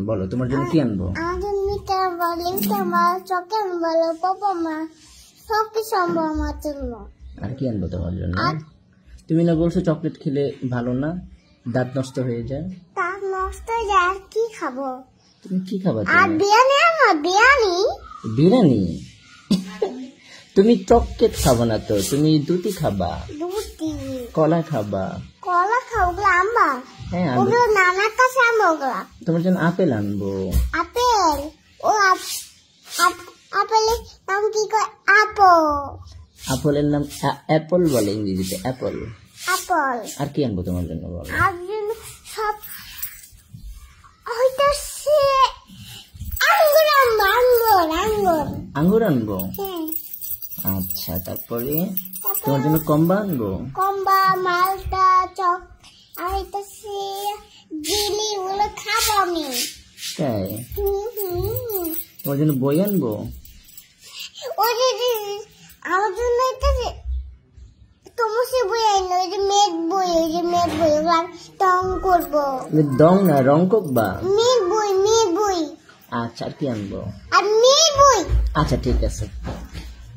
বলো তোমার জন্য কি আনবো? আমার জন্য মিঠা আনবো, লিপস্টিক আনবো, চকলেট আনবো, পপমা, সব কিছু আনবো আমার জন্য। আর কি আনবো তোমার জন্য? তুমি না বলছো চকলেট খেলে ভালো না, দাঁত নষ্ট হয়ে যায়। দাঁত নষ্ট হয়ে যায়, আর কি খাবো? তুমি কি খাবা? আর বিরিয়ানি আনবো, বিরিয়ানি। বিরিয়ানি? তুমি চকলেট খাবা না তো, তুমি দুটি খাবা। দুটি? কলা খাবা। কলা খাও? ওগুলো আনবা? হ্যাঁ ওগুলো নানার কাছে আনবো। ওগুলা তোমার জন্য আপেল আনবো। আপেল? ও আপেলের নাম কি কয়? আপেল। আপেলের নাম অ্যাপল বলে ইংরেজিতে, অ্যাপল। আপেল। আর কি আনবো তোমার জন্য বলো? আর জন্য সব হইতাছে আঙ্গুর আনবো, আঙ্গুর। আঙ্গুর আনবো? হ্যাঁ। আচ্ছা, তারপরে তোমার জন্য কম্বা আনবো। কম্বা, মালটা, চক, আর হইতাছে জিলি, ওগুলো খাবো আমি। তাই? তোমার জন্য বই আনবো। ওই যে আমার জন্য হইতাছে তোমার সে বই আনলো, ওই যে মেঘ বই, ওই যে মেঘ বই, ওগুলো রং করবো। দং না, রং করবা? মেঘ বই, মেঘ বই। আচ্ছা, আর কি আনবো? আর মেঘ বই। আচ্ছা ঠিক আছে।